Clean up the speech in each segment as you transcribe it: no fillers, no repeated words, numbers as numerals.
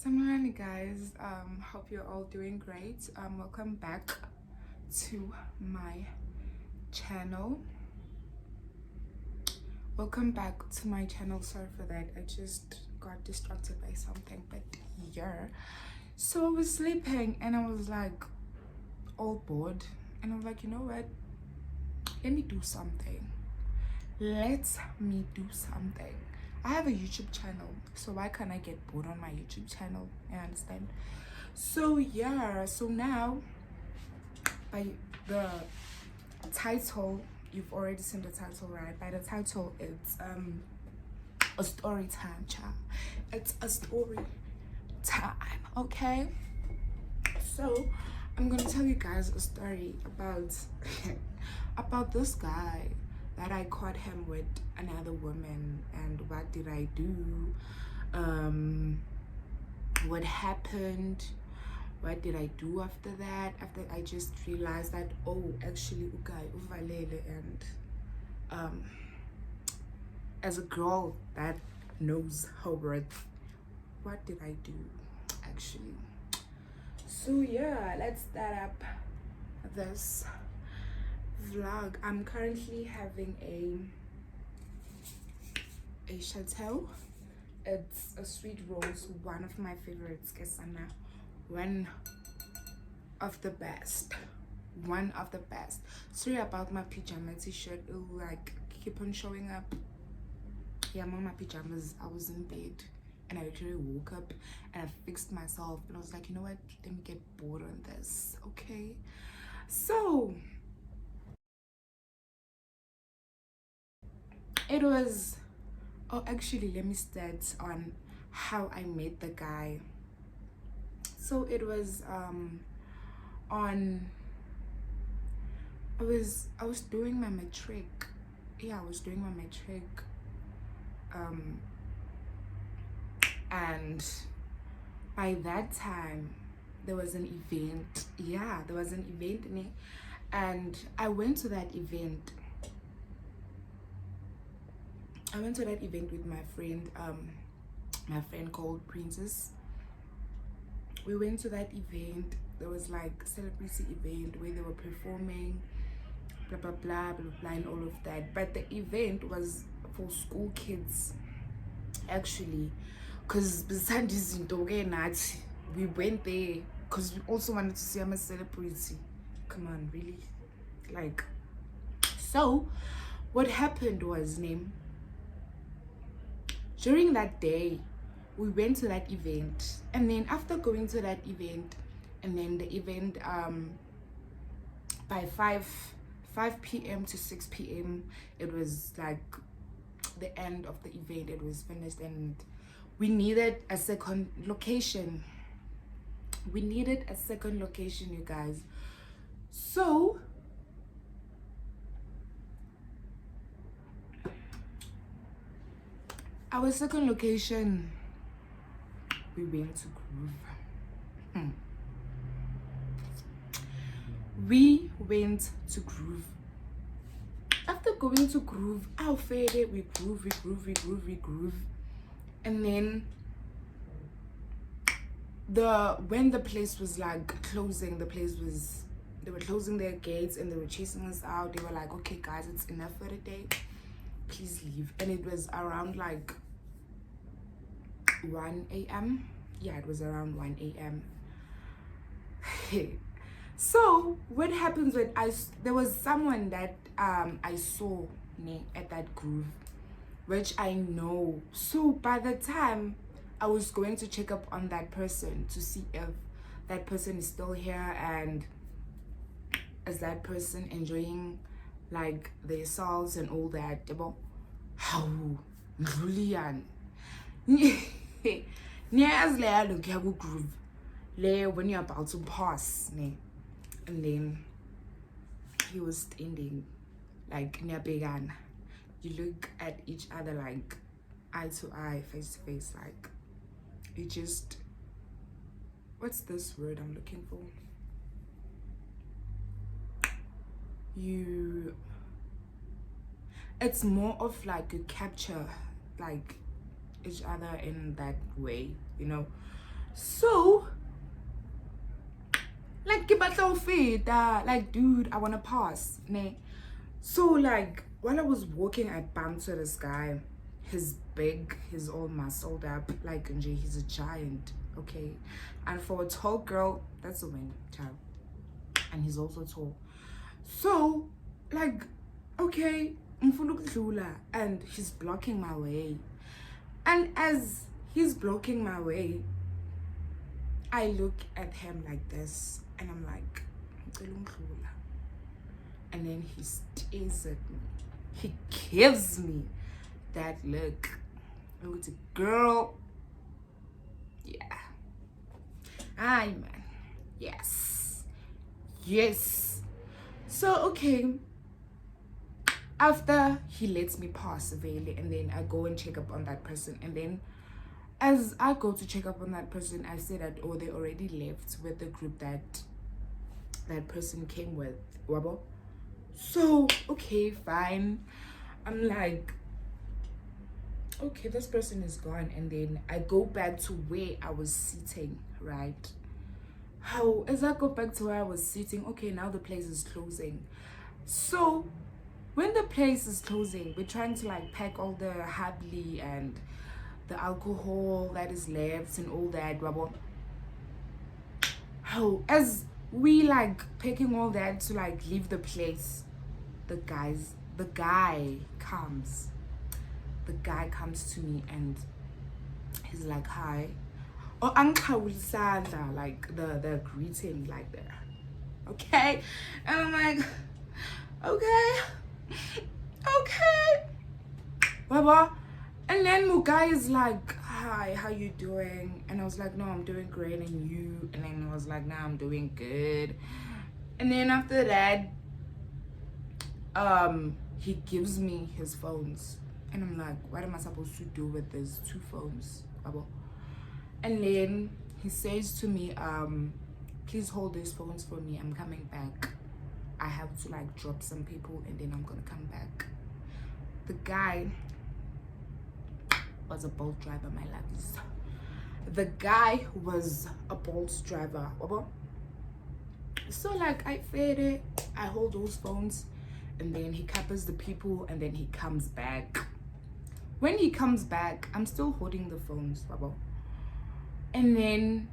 Hi guys, hope you're all doing great. Welcome back to my channel. Sorry for that. I just got distracted by something, but yeah. So I was sleeping and I was like all bored, and I was like, you know what? Let me do something. Let me do something. I have a YouTube channel, so why can't I get bored on my YouTube channel? I understand. So yeah, so now by the title, you've already seen the title, right? By the title, it's a story time, child. It's a story time, okay? So I'm gonna tell you guys a story about about this guy that I caught him with another woman, and what did I do? What happened? What did I do after that? After I just realized that, oh, actually ugai uvalele, and as a girl that knows her worth, what did I do actually? So yeah, let's start up this vlog. I'm currently having a chateau. It's a sweet rose, one of my favorites, Kesana. One of the best. Sorry about my pajama t-shirt. It will like keep on showing up. Yeah, I'm on my pajamas. I was in bed and I literally woke up and I fixed myself and I was like, you know what, let me get bored on this. Okay, so it was, oh, actually let me start on how I met the guy. So it was on I was doing my matric. Yeah, I was doing my matric, and by that time there was an event. Yeah, there was an event in it, and I went to that event. With my friend called Princess. We went to that event. There was like a celebrity event where they were performing, blah blah blah blah blah, and all of that. But the event was for school kids, actually, because we went there because we also wanted to see I'm a celebrity. Come on, really? Like, so what happened was, during that day we went to that event, and then after going to that event, and then the event by 5 p.m. to 6 p.m. it was like the end of the event. It was finished and we needed a second location. You guys. So our second location, we went to Groove. We went to Groove. After going to Groove, our faded, we groove. And then when the place was like closing, they were closing their gates and they were chasing us out. They were like, okay guys, it's enough for the day, please leave. And it was around like 1 a.m. Yeah, it was around 1 a.m. So what happens when there was someone that I saw at that Groove, which I know. So by the time I was going to check up on that person to see if that person is still here and is that person enjoying like their salts and all that. How Julian Groove when you're about to pass, and then he was standing like near Began. You look at each other like eye to eye, face to face, like you just, what's this word I'm looking for? It's more of like you capture like each other in that way, So like ke batla ho feta, like dude, I want to pass, ne. So like while I was walking, I bumped to this guy. He's big, he's all muscled up, like nje, he's a giant, okay? And for a tall girl, that's a win, child. And he's also tall. So like, okay, ngifuna ukudlula, and he's blocking my way. And as he's blocking my way, I look at him like this, and I'm like, ngicela ungidlula. And then he stares at me. He gives me that look. I go to, girl, yeah. Aye, man. Yes. Yes. So, okay. After he lets me pass severely, and then I go and check up on that person. And then as I go to check up on that person, I say that, oh, they already left with the group that that person came with. Wabo. So, okay, fine. I'm like, okay, this person is gone. And then I go back to where I was sitting, right? How, as I go back to where I was sitting, okay, now the place is closing. So, when the place is closing, we're trying to like pack all the habli and the alcohol that is left and all that, blah. How, as we like packing all that to like leave the place, the guy comes. The guy comes to me and he's like, hi. Or Ankawulisada, like the greeting like that. Okay? And I'm like, okay. Baba. And then Mugai is like, hi, how you doing? And I was like, no, I'm doing great, and you? And then I was like, nah, I'm doing good. And then after that, he gives me his phones. And I'm like, what am I supposed to do with these two phones, Baba? And then he says to me, please hold these phones for me. I'm coming back. I have to like drop some people and then I'm gonna come back. The guy was a Bolt driver, my loves. The guy was a Bolt driver. So like I fed it, I hold those phones, and then he captures the people, and then he comes back. When he comes back, I'm still holding the phones, baba. And then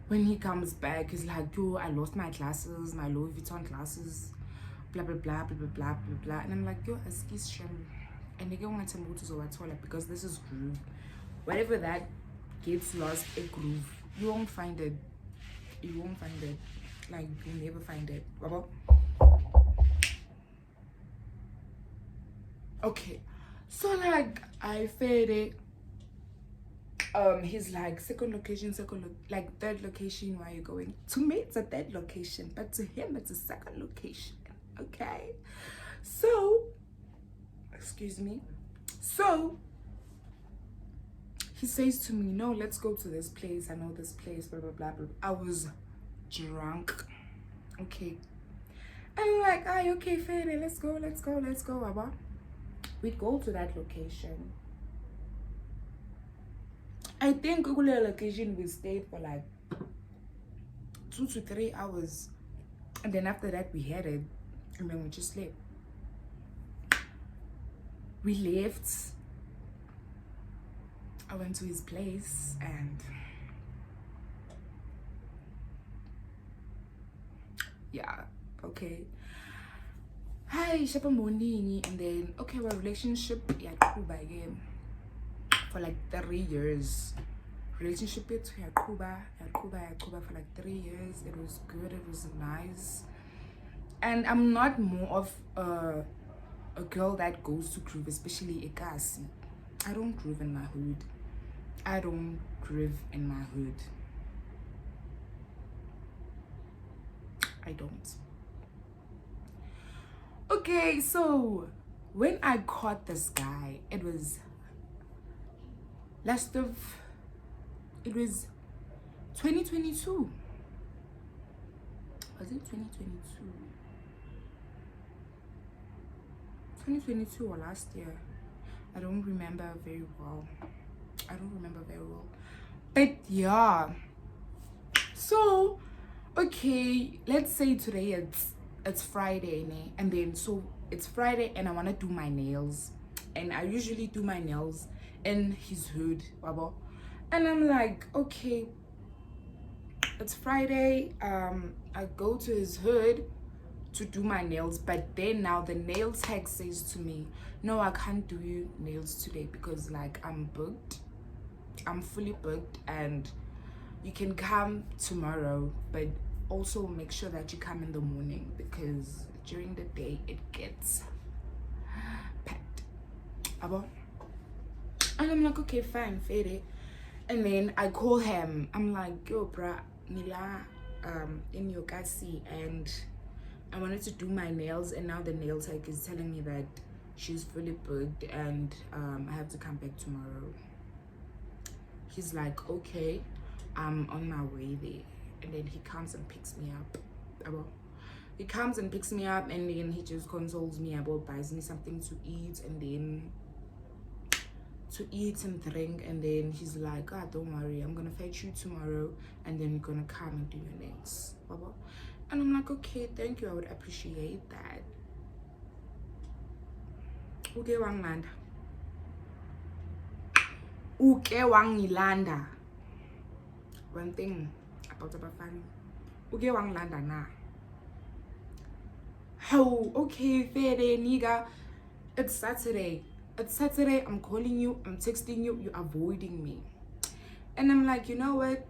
when he comes back, he's like, yo, I lost my glasses, my Louis Vuitton glasses, blah blah blah blah blah blah blah blah. And I'm like, yo, excuse him. And again, want to move to the toilet because this is groove. Whatever that gets lost, a groove. You won't find it. You won't find it. Like you'll never find it. Baba. Okay. So like I fed it. He's like, second location, like third location, where are you going? To me it's a third location, but to him it's a second location. Okay. So excuse me. So he says to me, no, let's go to this place. I know this place, blah blah blah blah. I was drunk. Okay. I'm like, aye, okay, fair, let's go, Baba. We go to that location. I think Google location we stayed for like 2 to 3 hours. And then after that we headed, and then we just slept. We left. I went to his place and yeah, okay. Hi, Shapa Monini, and then okay, our relationship again for like 3 years. Relationship it Kuba for like 3 years. It was good, it was nice. And I'm not more of a girl that goes to groove, especially Ekasi. I don't groove in my hood. I don't groove in my hood. I don't. Okay, so when I caught this guy, it was 2022. Was it 2022? 2022 or last year? I don't remember very well. But yeah, So okay, let's say today it's Friday, ne? And then so it's Friday and I want to do my nails, and I usually do my nails in his hood, baba. And I'm like, okay, it's Friday, I go to his hood to do my nails, but then now the nail tag says to me, no, I can't do you nails today because like I'm booked, I'm fully booked, and you can come tomorrow, but also make sure that you come in the morning because during the day it gets packed. Abo? And I'm like, okay, fine, fade. And then I call him. I'm like, yo, bruh, Nila, in your kasi, and I wanted to do my nails, and now the nail tech is telling me that she's fully booked and I have to come back tomorrow. He's like, okay, I'm on my way there. And then he comes and picks me up. He comes and picks me up, and then he just consoles me about buys me something to eat, and then to eat and drink, and then he's like, ah, don't worry, I'm gonna fetch you tomorrow, and then you're gonna come and do your nails. And I'm like, okay, thank you, I would appreciate that. Okay, wangilanda. Uke wangilanda. One thing about Abafani. Uke wangilanda na. How? Okay, fair day, nigga. It's Saturday. It's Saturday. I'm calling you. I'm texting you. You're avoiding me. And I'm like, you know what?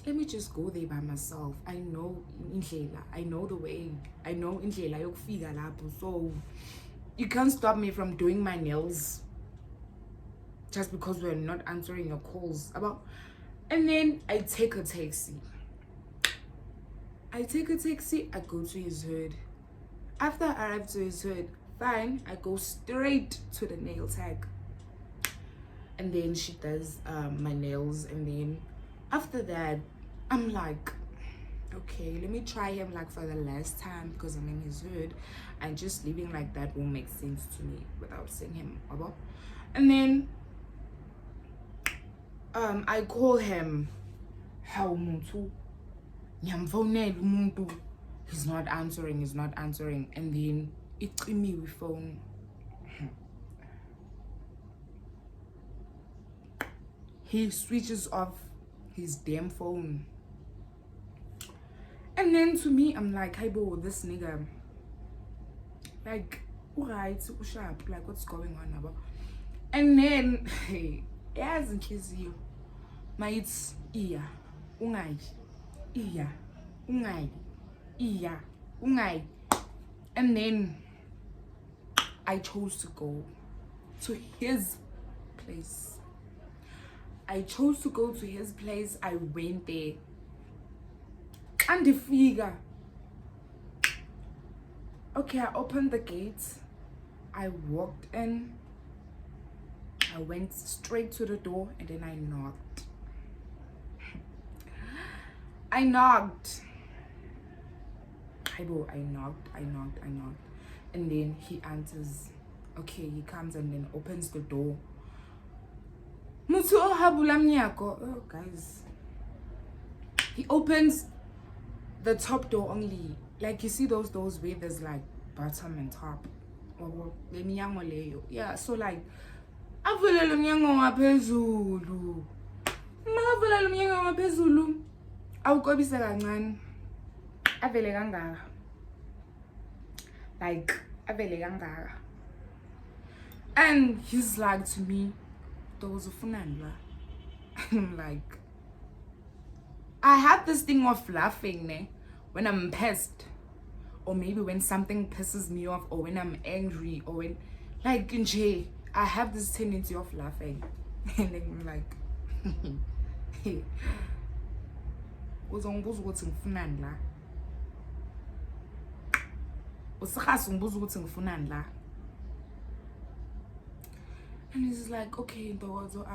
Let me just go there by myself. I know indlela. I know the way. I know indlela yokufika lapho. So you can't stop me from doing my nails just because we're not answering your calls. And then I take a taxi. I go to his hood. After I arrive to his hood, fine, I go straight to the nail tag. And then she does my nails, and then after that, I'm like, okay, let me try him like for the last time because I'm in his hood, and just leaving like that won't make sense to me without seeing him. And then I call him. How muntu? He's not answering, and then it's me with phone. He switches off his damn phone. And then to me, I'm like, hey bro, this nigga, like, alright, sharp, like what's going on now? And then hey, as in case you mates iya ungai iya ungai iya ungai. And then I chose to go to his place. I went there. And the figure. Okay, I opened the gate. I walked in. I went straight to the door, and then I knocked. I knocked. And then he answers. Okay, he comes and then opens the door. Oh, guys. He opens the top door only. Like, you see those doors where there's like bottom and top. Yeah, so like, avulela umnyango ngaphezulu. Makavulela umnyango ngaphezulu. Awukobisa kancane. Avele kangaka. Like, avele kangaka. And he's like to me, Ntokozo funani. I'm like, I have this thing of laughing, ne? When I'm pissed, or maybe when something pisses me off, or when I'm angry, or when, like, in J, I have this tendency of laughing. And then I'm like, hey, uzongibuza ukuthi ngifunani la? Usikhathi ungibuza ukuthi ngifunani la? And he's like, okay, Ntokozo,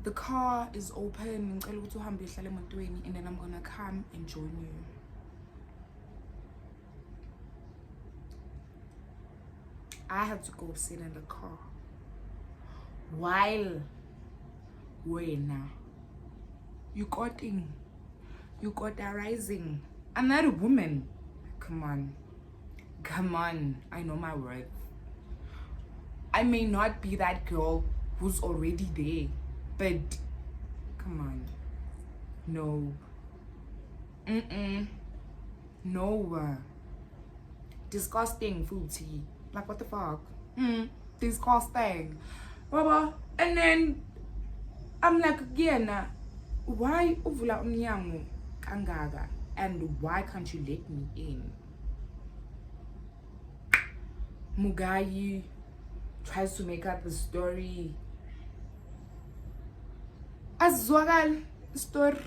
the car is open, and then I'm gonna come and join you. I have to go sit in the car while wena You courting. You cauterizing another woman. Come on. Come on. I know my worth. I may not be that girl who's already there, but come on. No. No. Disgusting food tea. Like, what the fuck? Disgusting. Baba. And then I'm like, again, why uvula umnyango kangaka? And why can't you let me in? Mugayi tries to make up a story. Azwakali story.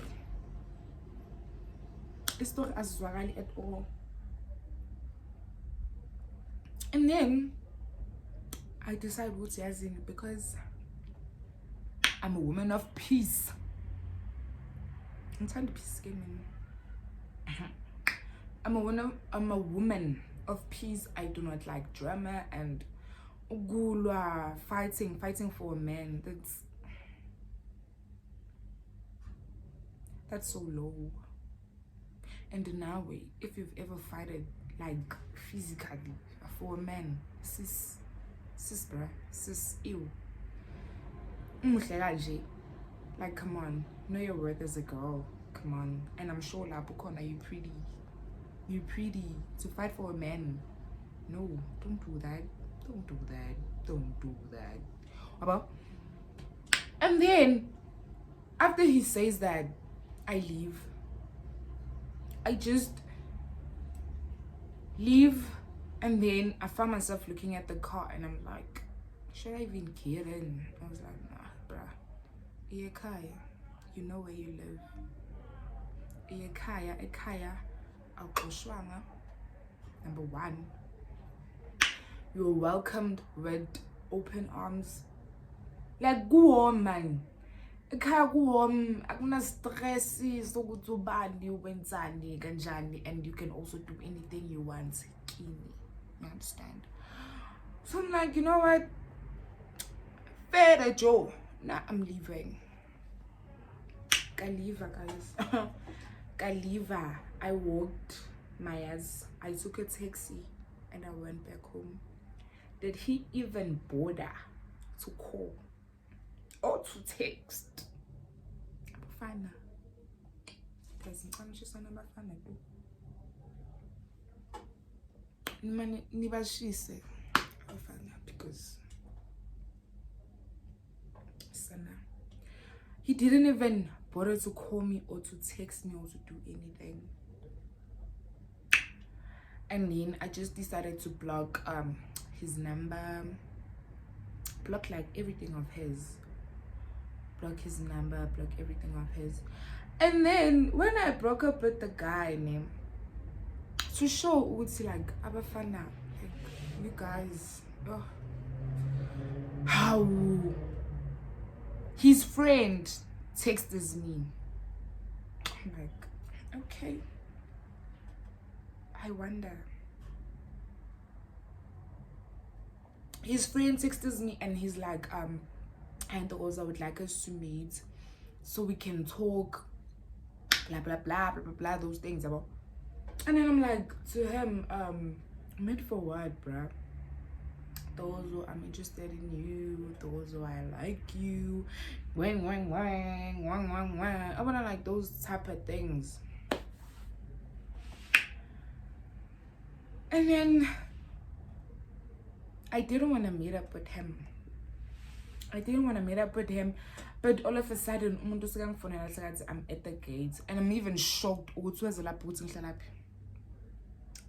Story azwakali at all. And then I decide what's yazin because I'm a woman of peace. I'm trying to peace gaming. I'm a woman of peace. I do not like drama and ugulwa, fighting for a man. That's so low. And now, if you've ever fought like physically for a man, sis bruh, sis ew. Like, come on, know your worth as a girl. Come on. And I'm sure Labukona, you pretty to fight for a man. No, don't do that. Don't do that. About. And then after he says that, I leave. I just leave, and then I found myself looking at the car and I'm like, should I even get in? I was like, nah, bruh. Ekaya, you know where you live. Ekaya, Alkoshwanga. Number one, you're welcomed with open arms. Like, go on, man. Ekaya go on. Akuna stress sokuthi ubani wenzani kanjani, and you can also do anything you want. Kini. You understand? So I'm like, you know what? Fair Joe. Nah, I'm leaving. Kaliva, guys. Kaliva. I walked my ass. I took a taxi and I went back home. Did he even bother to call or to text? Fine. Because he didn't even bother to call me or to text me or to do anything. And then I just decided to block his number, block like everything of his, block his number, block everything of his. And then when I broke up with the guy name, to show what's like abafana, like you guys, how his friend texts me. I'm like, okay, I wonder. His friend texts me and he's like, and also I would like us to meet so we can talk, blah blah blah blah blah blah, those things about. And then I'm like to him, meet for what, bruh? Those I'm interested in you, those I like you, wang. I wanna like those type of things. And then I didn't want to meet up with him. But all of a sudden, I'm at the gate and I'm even shocked.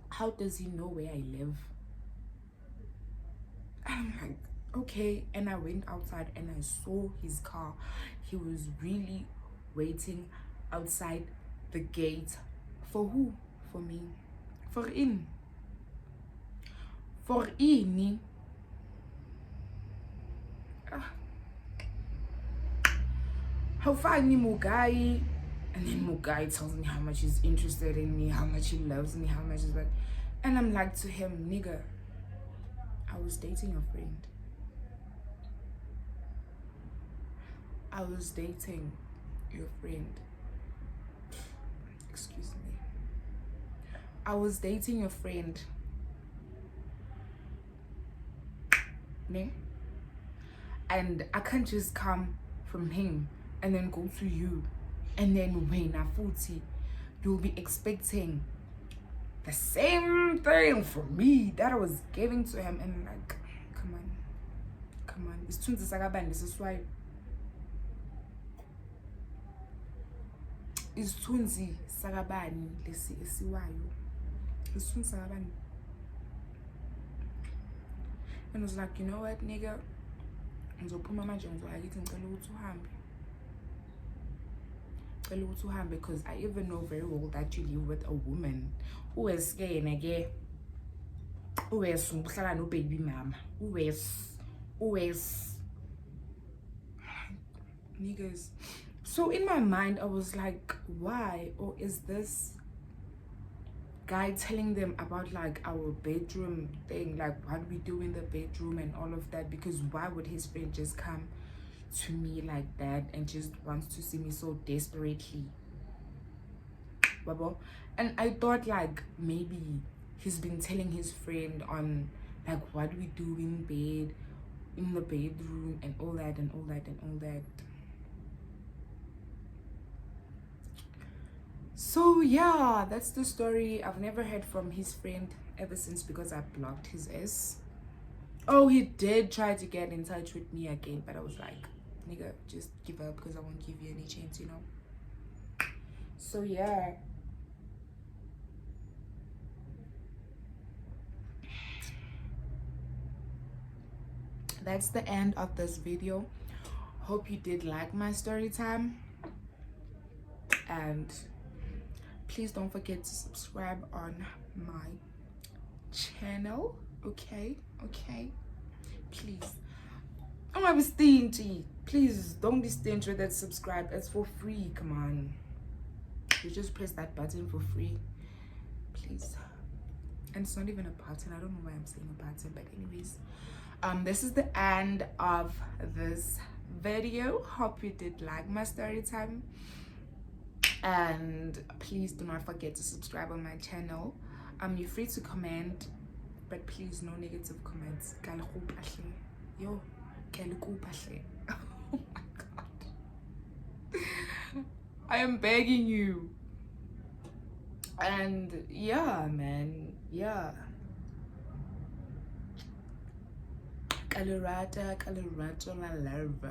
How does he know where I live? And I'm like, okay. And I went outside and I saw his car. He was really waiting outside the gate. For who? For me. For in. For in. How far me Mugai? And then Mugai tells me how much he's interested in me, how much he loves me, how much is that. And I'm like to him, nigga, I was dating your friend. I was dating your friend. excuse me. I was dating your friend. Ne? And I can't just come from him and then go to you. And then when I 40, you'll be expecting the same thing from me that I was giving to him. And like, come on. It's Tunzi Sakabani, this is why. It's Tunzi Sakabani, lesi esiwayo. It's Tunzi Sakabani. And I was like, you know what, nigga? Ngizophuma manje ngizoyakithi ngicela ukuthi uhambe because I even know very well that you live with a woman who is scared again. Who is uhlala no baby mama. Who is niggas. So in my mind I was like, why? Or is this guy telling them about like our bedroom thing, like what we do in the bedroom and all of that? Because why would his friend just come to me like that and just wants to see me so desperately? And I thought like maybe he's been telling his friend on like what we do in bed, in the bedroom, and all that and all that and all that. So yeah, that's the story. I've never heard from his friend ever since because I blocked his ass. Oh, he did try to get in touch with me again, but I was like, nigga, just give up because I won't give you any chance, you know. So yeah. That's the end of this video. Hope you did like my story time. And please don't forget to subscribe on my channel. Okay? Please. I'm gonna be stingy. Please don't be stingy with that subscribe. It's for free. Come on. You just press that button for free. Please. And it's not even a button. I don't know why I'm saying a button, but anyways. This is the end of this video. Hope you did like my story time. And please do not forget to subscribe on my channel. You're free to comment, but please no negative comments. Yo, oh my god, I am begging you. And yeah, man, yeah. Kalurata, my love.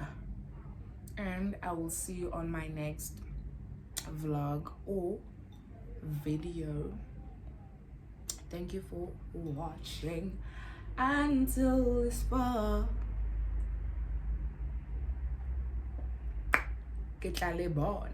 And I will see you on my next vlog or video. Thank you for watching until this far. Ke tla le bona.